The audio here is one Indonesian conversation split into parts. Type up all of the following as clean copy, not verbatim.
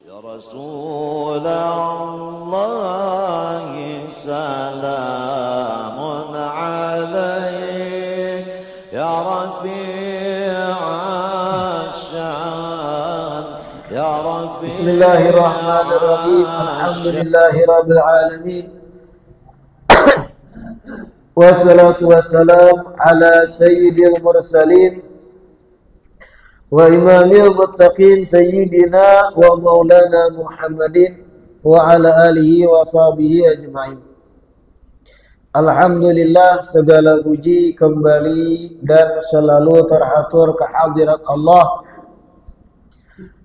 Ya Rasulullah salamun alaik ya rafi'asyan ya rafi'asyan. Bismillahirrahmanirrahim. Alhamdulillahirabbil alamin. Wassalatu wassalam ala sayyidil mursalin wa imamil muttaqin sayyidina wa maulana Muhammadin wa ala alihi wa sahbihi ajma'in. Alhamdulillah, segala puji kembali dan selalu terhatur kehadirat Allah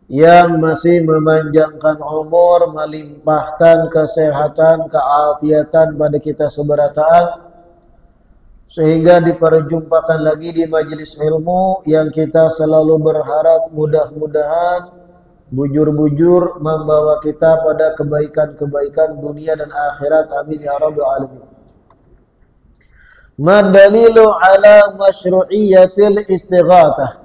yang masih memanjangkan umur, melimpahkan kesehatan, keafiatan pada kita seberataan, sehingga diperjumpakan lagi di majelis ilmu yang kita selalu berharap mudah-mudahan bujur-bujur membawa kita pada kebaikan-kebaikan dunia dan akhirat. Amin ya rabbal alamin. Madalilu ala masyru'iyatil istighatsah.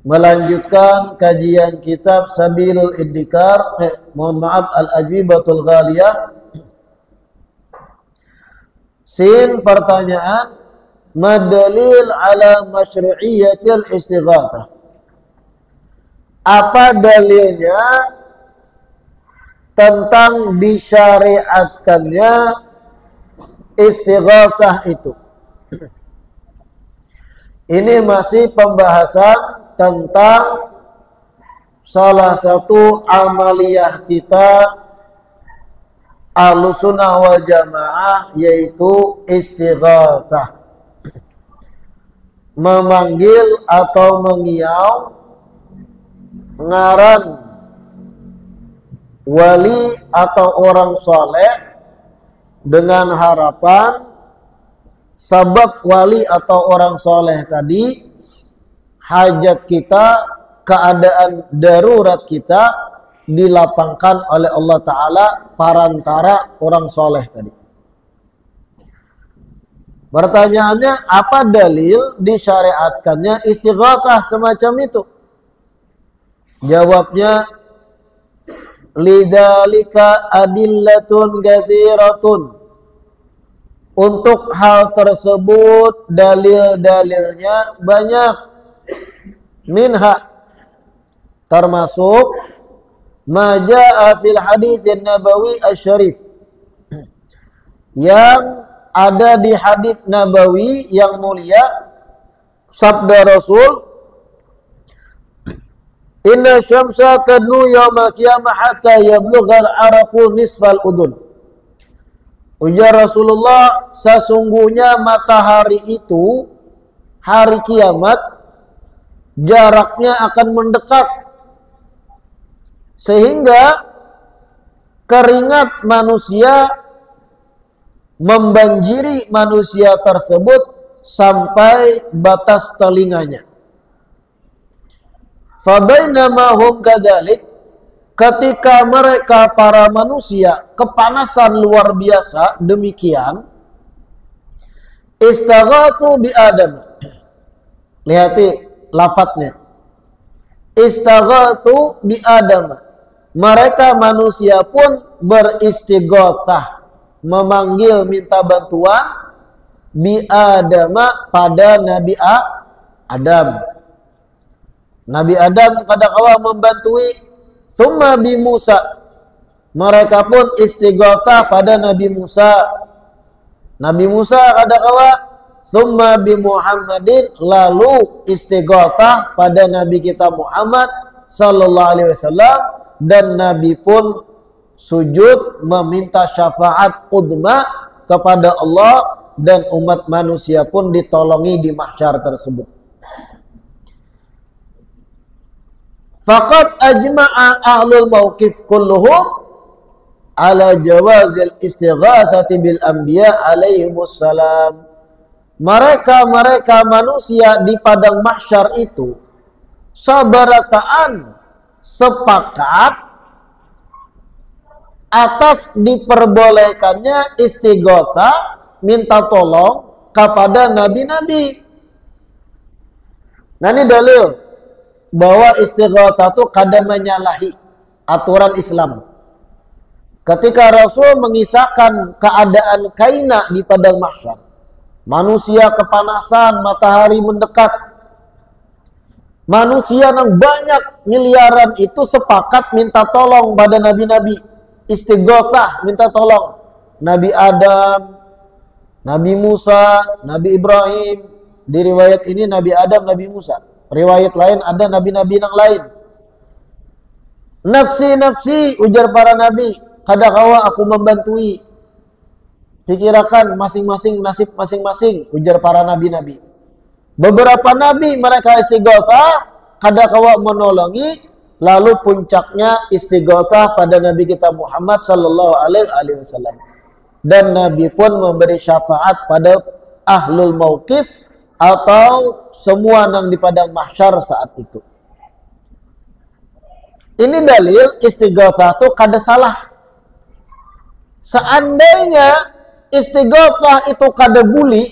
Melanjutkan kajian kitab Sabilul Iddikar, Al-Ajwibatul Ghaliyah. Sin pertanyaan, madalil ala masyru'iyatil istighatsah. Apa dalilnya tentang disyariatkannya istighatsah itu? Ini masih pembahasan tentang salah satu amaliyah kita Ahlussunnah wal Jamaah, yaitu istighatsah. Memanggil atau mengiau ngaran wali atau orang soleh dengan harapan sabab wali atau orang soleh tadi hajat kita, keadaan darurat kita dilapangkan oleh Allah Ta'ala parantara orang soleh tadi. Pertanyaannya, apa dalil disyariatkannya istighatsah semacam itu? Jawabnya, lidzalika adillatun katsiratun. Untuk hal tersebut dalil-dalilnya banyak. Minha, termasuk ma jaa fil hadits nabawi asy-syarif, yang ada di hadits nabawi yang mulia, sabda Rasul, inna syamsa tadnu yawmal qiyamah hatta yablughal araqu nisfal udun. Ujar Rasulullah, sesungguhnya matahari itu hari kiamat jaraknya akan mendekat sehingga keringat manusia membanjiri manusia tersebut sampai batas telinganya. Fabainama hum kadzalik, ketika mereka para manusia kepanasan luar biasa demikian, istaghatsu bi Adam. Lihati lafadznya, istaghatsu bi Adam. Mereka manusia pun beristighatsah, memanggil minta bantuan bi Adama pada Nabi Adam. Nabi Adam kadang-kala membantui, tsumma bi Musa. Mereka pun istighatsah pada Nabi Musa. Nabi Musa kadang-kala tsumma bi Muhammadin, lalu istighatsah pada Nabi kita Muhammad sallallahu alaihi wasallam, dan Nabi pun sujud meminta syafaat uzma kepada Allah, dan umat manusia pun ditolongi di mahsyar tersebut. Faqad ajma'a ahlul mauqif kulluhum ala jawazil istighatsati bil anbiya alaihimus salam. Mereka manusia di padang mahsyar itu sabarataan sepakat atas diperbolehkannya istighatsah, minta tolong kepada nabi-nabi. Nah, ini dalil bahwa istighatsah itu kadang menyalahi aturan Islam. Ketika Rasul mengisahkan keadaan kaina di padang mahsyar, manusia kepanasan, matahari mendekat, manusia yang banyak miliaran itu sepakat minta tolong pada nabi-nabi, istighatsah, minta tolong. Nabi Adam, Nabi Musa, Nabi Ibrahim. Di riwayat ini Nabi Adam, Nabi Musa. Riwayat lain ada nabi-nabi yang lain. Nafsi, nafsi, ujar para nabi, kadakawa aku membantui. Pikirkan masing-masing nasib masing-masing, ujar para nabi-nabi. Beberapa nabi mereka istighatsah, kadakawa menolongi, lalu puncaknya istighatsah pada Nabi kita Muhammad sallallahu alaihi wasallam. Dan Nabi pun memberi syafaat pada ahlul mauqif atau semua yang di padang mahsyar saat itu. Ini dalil istighatsah itu kada salah. Seandainya istighatsah itu kada boleh,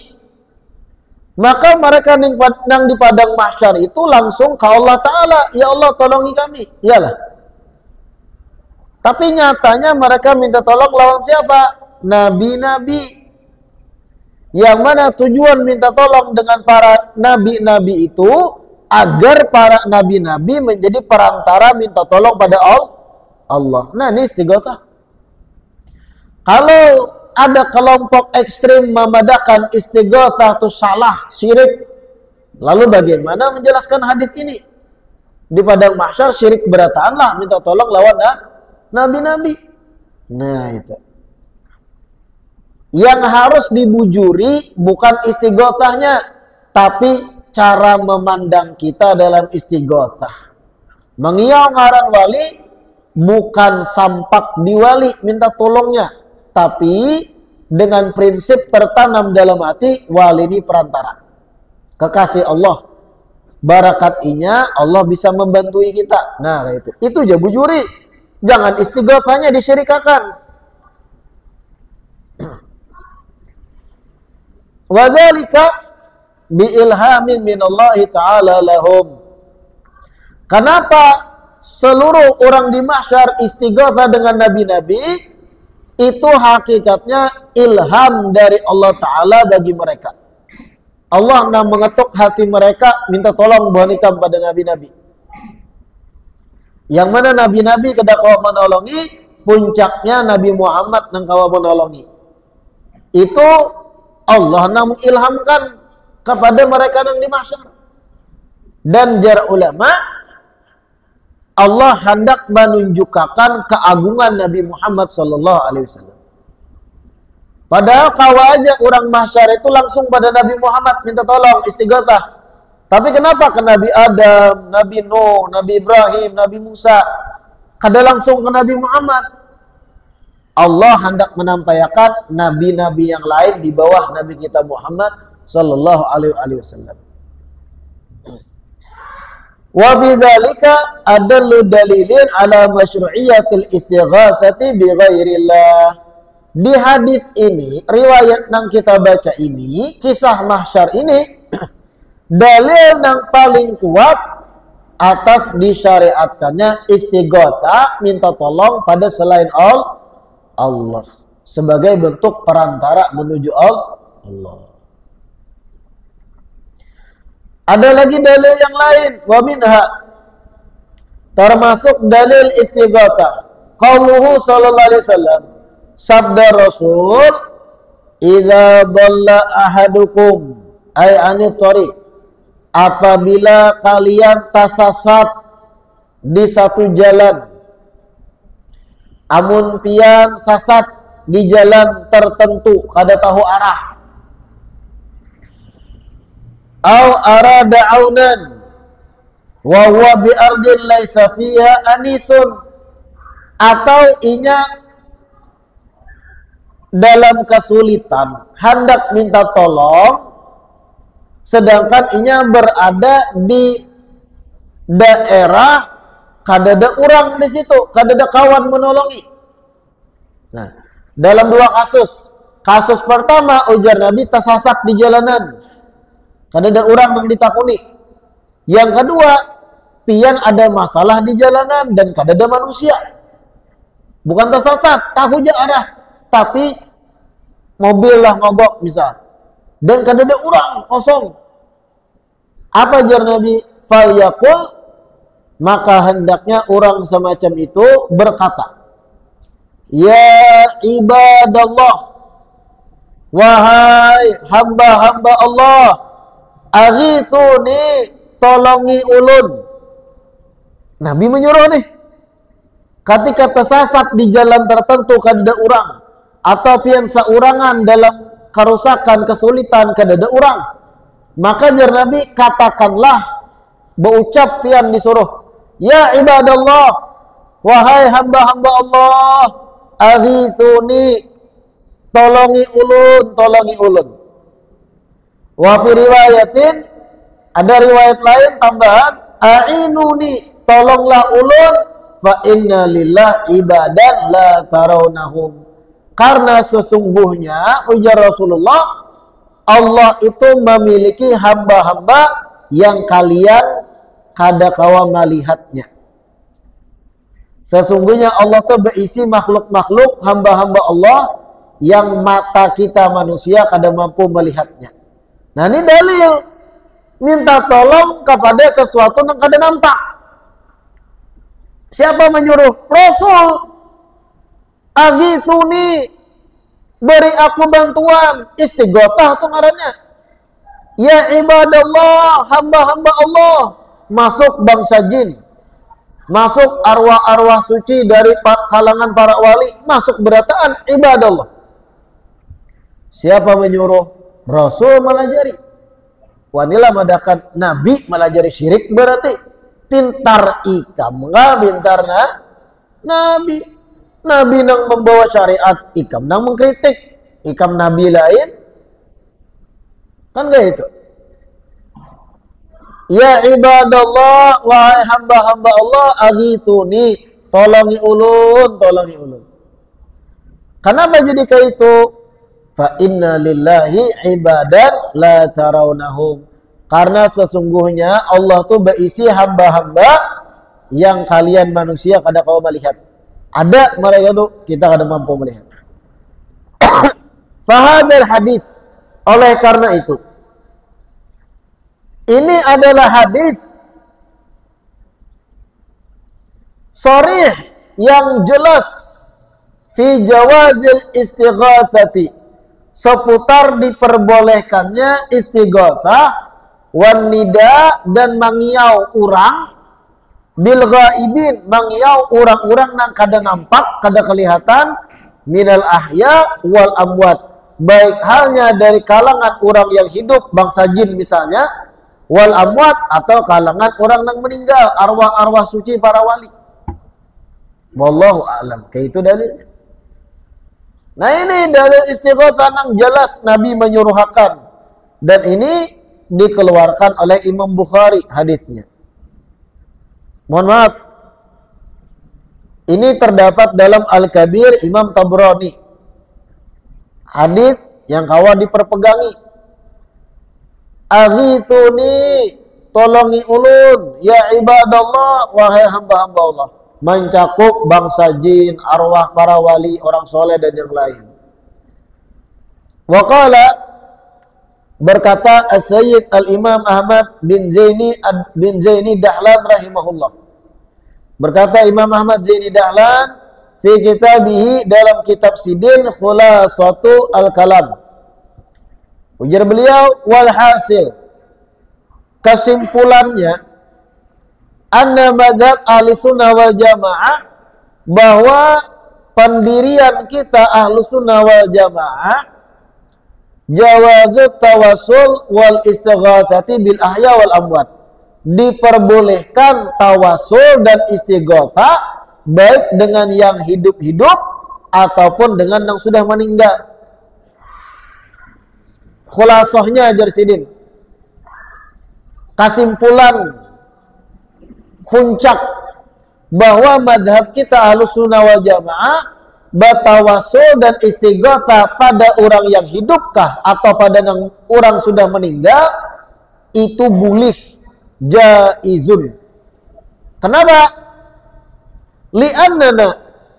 maka mereka yang di padang mahsyar itu langsung ke Allah Ta'ala, ya Allah tolongi kami, iyalah. Tapi nyatanya mereka minta tolong lawan siapa? Nabi-nabi. Yang mana tujuan minta tolong dengan para nabi-nabi itu agar para nabi-nabi menjadi perantara minta tolong pada Allah. Nah, ini istighatsah. Kalau ada kelompok ekstrim memadahkan istighatsah itu salah, syirik, lalu bagaimana menjelaskan hadis ini? Di padang mahsyar syirik berataanlah minta tolong lawan nabi-nabi. Nah, itu. Yang harus dibujuri bukan istighatsahnya, tapi cara memandang kita dalam istighatsah. Mengiau ngaran wali bukan sampak di wali minta tolongnya, tapi dengan prinsip tertanam dalam hati wali ini perantara. Kekasih Allah. Barakatinya Allah bisa membantu kita. Nah, itu. Itu aja bujuri. Jangan istighatsahnya disyirikakan. Wadzalika biilhamin minallahi ta'ala lahum. Kenapa seluruh orang di mahsyar istighatsah dengan nabi-nabi? Itu hakikatnya ilham dari Allah Ta'ala bagi mereka. Allah nak mengetuk hati mereka minta tolong buanikam pada nabi-nabi. Yang mana nabi-nabi kada kawa menolongi, puncaknya Nabi Muhammad nang kawa menolongi. Itu Allah nak mengilhamkan kepada mereka yang di mahsyar. Dan jar ulama, Allah hendak menunjukkan keagungan Nabi Muhammad sallallahu alaihi wasallam. Padahal kawa aja orang mahsyar itu langsung pada Nabi Muhammad minta tolong istighatsah. Tapi kenapa ke Nabi Adam, Nabi Nuh, Nabi Ibrahim, Nabi Musa kada langsung ke Nabi Muhammad? Allah hendak menampakkan nabi-nabi yang lain di bawah Nabi kita Muhammad sallallahu alaihi wasallam. Wa bidzalika adallu dalilin ala masyru'iyatil istighatsati bi ghairillah. Di hadis ini, riwayat yang kita baca ini, kisah mahsyar ini, dalil yang paling kuat atas disyariatkannya istighatsah minta tolong pada selain Allah sebagai bentuk perantara menuju Allah. Ada lagi dalil yang lain, wa minha termasuk dalil istighatsah qauluhu sallallahu alaihi wasallam, sabda Rasul, idza dhalla ahadukum ay ani thariq, apabila kalian tersesat di satu jalan, amun pian sasat di jalan tertentu kada tahu arah, au arada aunan wa huwa bi ardin laisa fiha anisun, atau inya dalam kesulitan hendak minta tolong sedangkan inya berada di daerah kada ada orang di situ, kada ada kawan menolongi. Nah, dalam dua kasus. Kasus pertama ujar Nabi tersesat di jalanan, kada ada orang yang ditakuni. Yang kedua, pian ada masalah di jalanan dan kadada manusia. Bukan tersesat, tahu je arah, tapi mobil lah mogok misal. Dan kadada orang kosong. Apa jar Nabi? Falyaqul, maka hendaknya orang semacam itu berkata, ya ibadallah, wahai hamba-hamba Allah, aghithuni, tolongi ulun. Nabi menyuruh nih, ketika tersesat di jalan tertentu kadada orang, atau pian saurangan dalam kerusakan, kesulitan kadada orang, maka jar Nabi, katakanlah, berucap pian disuruh, ya ibadallah, wahai hamba-hamba Allah, aghithuni, tolongi ulun, tolongi ulun. Wa fi riwayatin, ada riwayat lain tambahan, a'inuni, tolonglah ulun, fa inna lillah ibadan la tarawnahum. Karena sesungguhnya ujar Rasulullah, Allah itu memiliki hamba-hamba yang kalian kadakawa melihatnya. Sesungguhnya Allah itu berisi makhluk-makhluk hamba-hamba Allah yang mata kita manusia kada mampu melihatnya. Nah ini dalil minta tolong kepada sesuatu yang kada nampak. Siapa menyuruh? Rasul. Aghithuni, beri aku bantuan. Istighothah itu ngarannya. Ya ibadallah, hamba-hamba Allah, masuk bangsa jin, masuk arwah-arwah suci dari kalangan para wali, masuk berataan ibadallah. Siapa menyuruh? Rasul melajari. Wanilah madakan Nabi melajari syirik berarti pintar ikam enggak pintar Nabi. Nabi nang membawa syariat, ikam nang mengkritik. Ikam Nabi lain kan gak itu. Ya ibadallah, wahai hamba-hamba Allah, aghithuni, tolongi ulun, tolongi ulun. Kenapa jadi kayak itu? Fa inna lillahi ibadan la tarawnahum. Karena sesungguhnya Allah tuh berisi hamba-hamba yang kalian manusia kada kau melihat. Ada mereka tuh kita kada mampu melihat. Fahadal hadis. Oleh karena itu, ini adalah hadis sharih yang jelas fi jawazil istighatsati, seputar diperbolehkannya istighatsah wan nida, dan mangiau orang bil ghaibin, mangiau orang-orang nang kada nampak, kada kelihatan, minal ahya wal amwat, baik halnya dari kalangan orang yang hidup, bangsa jin misalnya, wal amwat, atau kalangan orang yang meninggal, arwah-arwah suci para wali. Wallahu a'lam. Kayak itu dalilnya. Nah ini dalil istighatsah yang jelas Nabi menyuruhkan, dan ini dikeluarkan oleh Imam Bukhari hadisnya. Mohon maaf, ini terdapat dalam Al-Kabir Imam Tabrani. Hadis yang kawan diperpegangi. Aghithuni, tolongi ulun, ya ibadallah, wahai hamba-hamba Allah. Mencakup bangsa jin, arwah para wali, orang soleh dan yang lain. Waqala, berkata As-Sayyid Al-Imam Ahmad bin Zaini Dahlan rahimahullah. Berkata Imam Ahmad Zaini Dahlan fi kitabihi, dalam kitab Sidin Khulasatu Al-Kalam. Ujar beliau, walhasil, kesimpulannya, anna madzhab ahli sunnah wal jamaah, bahwa pendirian kita ahli sunnah wal jamaah, jawazut tawassul wal istighatsati bil ahya wal amwat, diperbolehkan tawasul dan istighatsah baik dengan yang hidup-hidup ataupun dengan yang sudah meninggal. Khulasahnya ajar sidin, kesimpulan puncak bahwa madhab kita Ahlus Sunnah wal Jamaah batawasul dan istighatsah pada orang yang hidupkah atau pada orang sudah meninggal itu boleh, jaizun, Kenapa? Li'annana,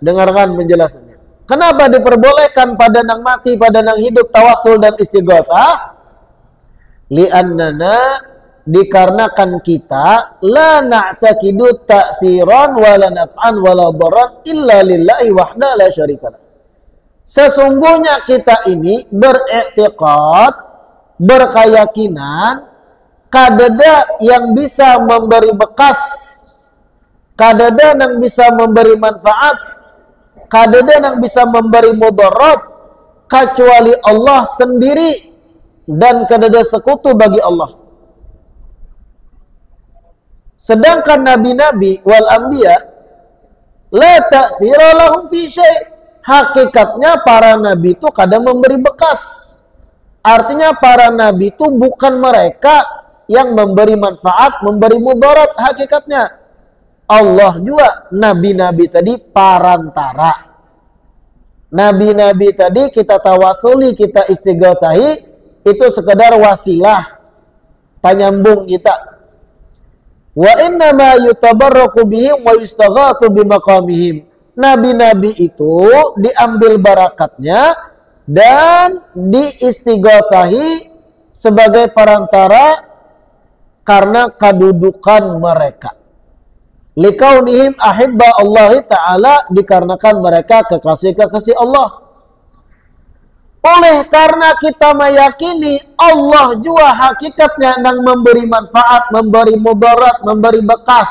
dengarkan penjelasannya. Kenapa diperbolehkan pada nang mati, pada nang hidup tawasul dan istighatsah? Li'annana, dikarenakan kita la na'taqidu ta'thiran wala naf'an wala dharran illa lillahi wahda la syarikalah. Sesungguhnya kita ini beriktikad, berkeyakinan kadada yang bisa memberi bekas, kadada yang bisa memberi manfaat, kadada yang bisa memberi mudarat kecuali Allah sendiri dan kadada sekutu bagi Allah. Sedangkan nabi-nabi wal anbiya la ta'thira lahum fi syai'. Hakikatnya para nabi itu kadang memberi bekas. Artinya para nabi itu bukan mereka yang memberi manfaat, memberi mudarat. Hakikatnya Allah juga, nabi-nabi tadi parantara. Nabi-nabi tadi kita tawasuli, kita istighatsahi, itu sekedar wasilah penyambung kita. Wa inna ma yutabarraku bihim wa yustaghatsu bimaqamihim. Nabi-nabi itu diambil barakatnya dan diistighatsahi sebagai perantara karena kedudukan mereka. Likaunihim ahibba Allah Ta'ala, dikarenakan mereka kekasih-kekasih Allah. Oleh karena kita meyakini Allah juga hakikatnya yang memberi manfaat, memberi mudarat, memberi bekas,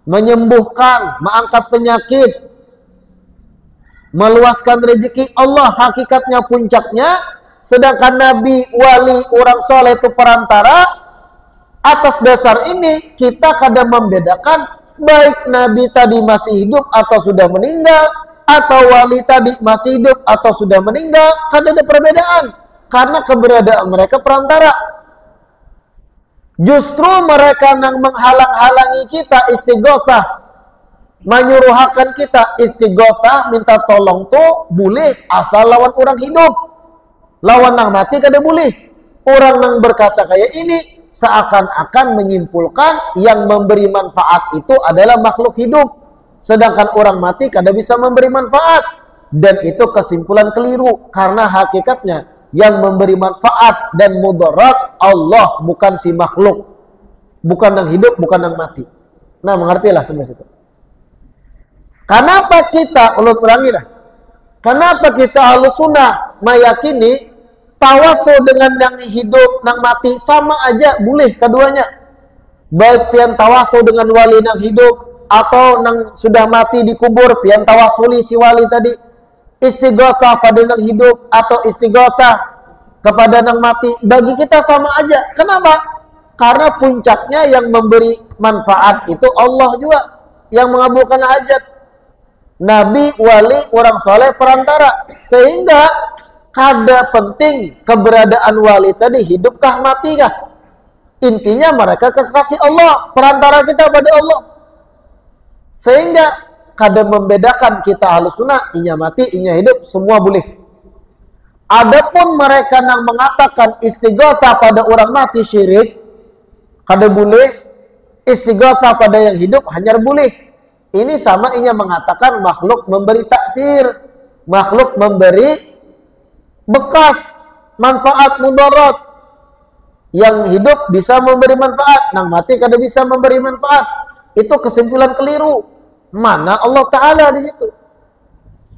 menyembuhkan, mengangkat penyakit, meluaskan rezeki, Allah hakikatnya puncaknya. Sedangkan nabi, wali, orang soleh itu perantara. Atas dasar ini kita kadang membedakan baik nabi tadi masih hidup atau sudah meninggal, atau wali tadi masih hidup atau sudah meninggal. Kadang ada perbedaan karena keberadaan mereka perantara. Justru mereka yang menghalang-halangi kita istighatsah, menyuruhkan kita istighatsah, minta tolong tuh boleh asal lawan orang hidup. Lawan yang mati kada boleh. Orang yang berkata kayak ini seakan-akan menyimpulkan yang memberi manfaat itu adalah makhluk hidup, sedangkan orang mati kada bisa memberi manfaat. Dan itu kesimpulan keliru, karena hakikatnya yang memberi manfaat dan mudarat Allah, bukan si makhluk, bukan yang hidup, bukan yang mati. Nah, mengertilah sampai situ. Kenapa kita, ulang ulangi dah. Kenapa kita Ahlus Sunnah meyakini tawasul dengan yang hidup, yang mati sama aja boleh keduanya. Baik pian tawasul dengan wali yang hidup atau yang sudah mati dikubur, pian tawasuli si wali tadi. Istighatsah pada yang hidup atau istighatsah kepada yang mati, bagi kita sama aja. Kenapa? Karena puncaknya yang memberi manfaat itu Allah juga, yang mengabulkan hajat. Nabi, wali, orang soleh perantara. Sehingga kada penting keberadaan wali tadi hidupkah matikah. Intinya mereka kekasih Allah, perantara kita pada Allah. Sehingga kada membedakan kita Ahlus Sunnah, inya mati, inya hidup, semua boleh. Adapun mereka yang mengatakan istighatsah pada orang mati syirik, kada boleh. Istighatsah pada yang hidup hanya boleh. Ini sama inya mengatakan makhluk memberi taksir, makhluk memberi bekas, manfaat, mudarat. Yang hidup bisa memberi manfaat, yang mati kada bisa memberi manfaat. Itu kesimpulan keliru. Mana Allah Ta'ala di situ?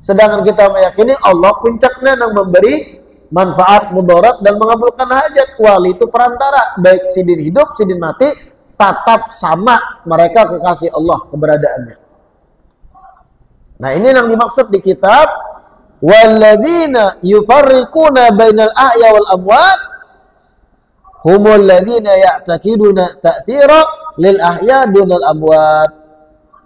Sedangkan kita meyakini Allah puncaknya yang memberi manfaat, mudarat, dan mengabulkan hajat. Wali itu perantara, baik sidin hidup, sidin mati, tetap sama mereka kekasih Allah keberadaannya. Nah, ini yang dimaksud di kitab walladzina yufarriquna bainal ahya wal amwat humul ladzina ya'taqiduna ta'thira lil ahya dunal amwat.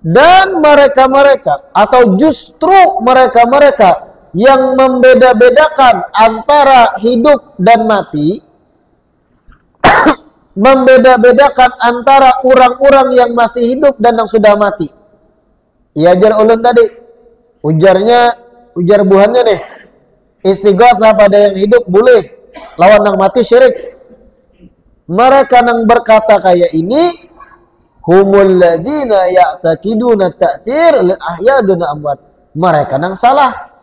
Dan mereka-mereka atau justru mereka-mereka yang membeda-bedakan antara hidup dan mati, membeda-bedakan antara orang-orang yang masih hidup dan yang sudah mati. Ya, ajar ulun tadi, ujar buhannya nih, istighatsah pada yang hidup boleh, lawan yang mati syirik. Mereka yang berkata kayak ini, humul ladzina ya'taqiduna ta'thir lil ahya duna amwat. Mereka yang salah.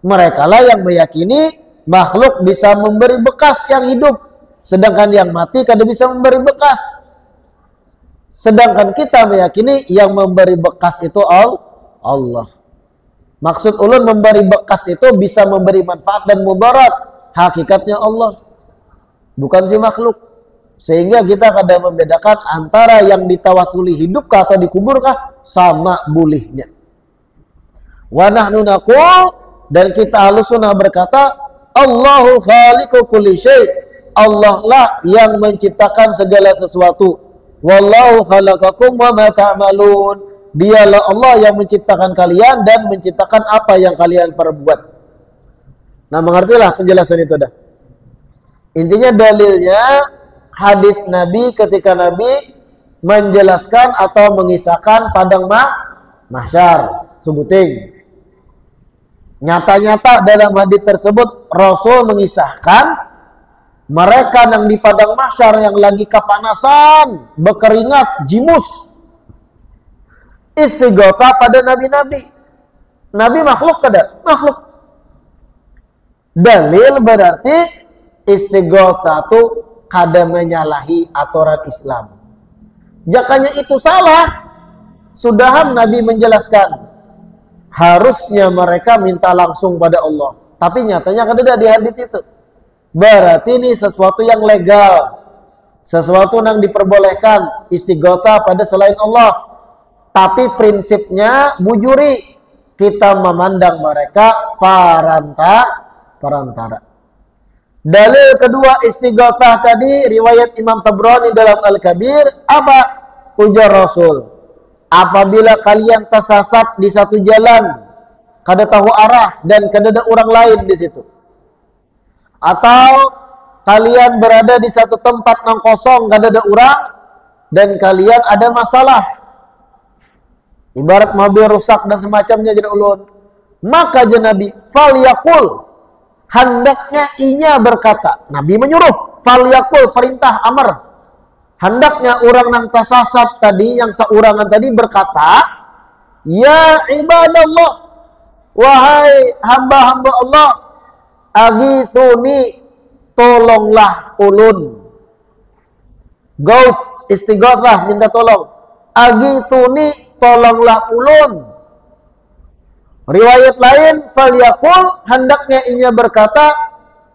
Mereka lah yang meyakini makhluk bisa memberi bekas yang hidup, sedangkan yang mati kada bisa memberi bekas. Sedangkan kita meyakini yang memberi bekas itu Allah. Maksud ulun memberi bekas itu bisa memberi manfaat dan mudarat. Hakikatnya Allah, bukan si makhluk. Sehingga kita kadang membedakan antara yang ditawasuli hidupkah atau dikuburkah, sama bolehnya. Wa nahnu naqul, dan kita Ahlussunnah berkata, Allahu khaliqu kulli syai'. Allah lah yang menciptakan segala sesuatu. Wallahu khalaqakum wa ma ta'malun. Dialah Allah yang menciptakan kalian dan menciptakan apa yang kalian perbuat. Nah, mengertilah penjelasan itu dah. Intinya dalilnya hadis Nabi ketika Nabi menjelaskan atau mengisahkan padang mahsyar, sebuting. Nyata-nyata dalam hadis tersebut Rasul mengisahkan mereka yang di padang mahsyar yang lagi kepanasan, berkeringat, jimus, istighatsah pada nabi-nabi. Nabi makhluk kada? Makhluk. Dalil berarti istighatsah itu kada menyalahi aturan Islam. Jakanya itu salah. Sudahan Nabi menjelaskan harusnya mereka minta langsung pada Allah. Tapi nyatanya kada ada di hadis itu. Berarti ini sesuatu yang legal, sesuatu yang diperbolehkan, istighatsah pada selain Allah. Tapi prinsipnya bujuri, kita memandang mereka perantara. Dalil kedua istighatsah tadi riwayat Imam Tabrani dalam Al-Kabir, apa? Ujar Rasul, apabila kalian tersesat di satu jalan, kada tahu arah dan kada ada orang lain di situ, atau kalian berada di satu tempat yang kosong, kada ada orang, dan kalian ada masalah, ibarat mobil rusak dan semacamnya, jadi ulun, maka Nabi falyaqul, hendaknya inya berkata. Nabi menyuruh, falyaqul, perintah, amar. Hendaknya orang yang tersesat tadi, yang seurangan tadi berkata, ya ibadallah, wahai hamba-hamba Allah, aghithuni, tolonglah ulun. Gauf, istighatsah, minta tolong. Aghithuni, tolonglah ulun. Riwayat lain, falyaqul, hendaknya inya berkata,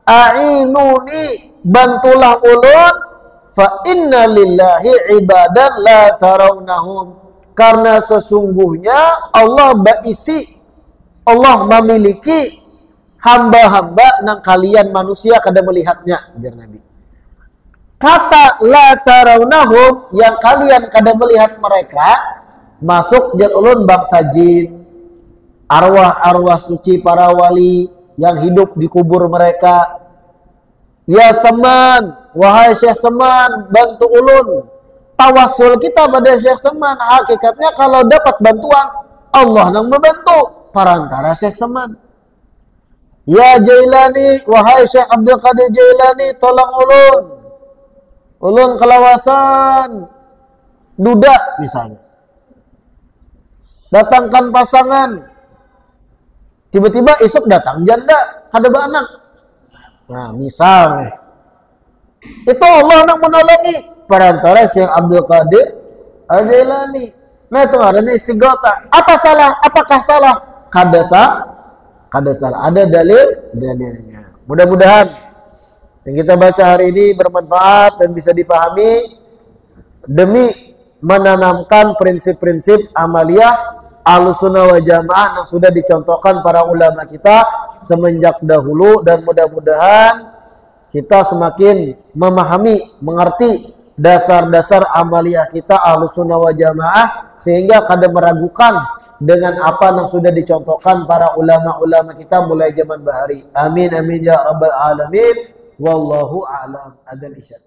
a'inuni, bantulah ulun, fa inna lillahi ibadan la tarawnahum, karena sesungguhnya Allah memiliki hamba-hamba yang kalian manusia kada melihatnya, jar Nabi. Kata la tarawnahum, yang kalian kada melihat mereka, masuk jar ulun bangsa jin, arwah-arwah suci para wali yang hidup di kubur mereka. Ya Seman, wahai Syekh Seman, bantu ulun. Tawassul kita pada Syekh Seman, hakikatnya kalau dapat bantuan, Allah yang membantu perantara Syekh Seman. Ya Jailani, wahai Syekh Abdul Qadir Jailani, tolong ulun. Ulun kelawasan duda misalnya, datangkan pasangan. Tiba-tiba esok datang janda, kada beranak. Nah, misalnya itu Allah yang menolongi perantara Syekh Abdul Qadir Al-Jailani. Nah, itu ngarannya istighatsah. Apa salah? Apakah salah? Kada salah. Ada dalilnya. Mudah-mudahan yang kita baca hari ini bermanfaat dan bisa dipahami demi menanamkan prinsip-prinsip amaliyah Ahlussunnah wal Jamaah yang sudah dicontohkan para ulama kita semenjak dahulu, dan mudah-mudahan kita semakin memahami, mengerti dasar-dasar amaliyah kita Ahlussunnah wal Jamaah sehingga kada meragukan dengan apa yang sudah dicontohkan para ulama-ulama kita mulai zaman bahari. Amin amin ya rabbal alamin. Wallahu a'lam. Adzan isya.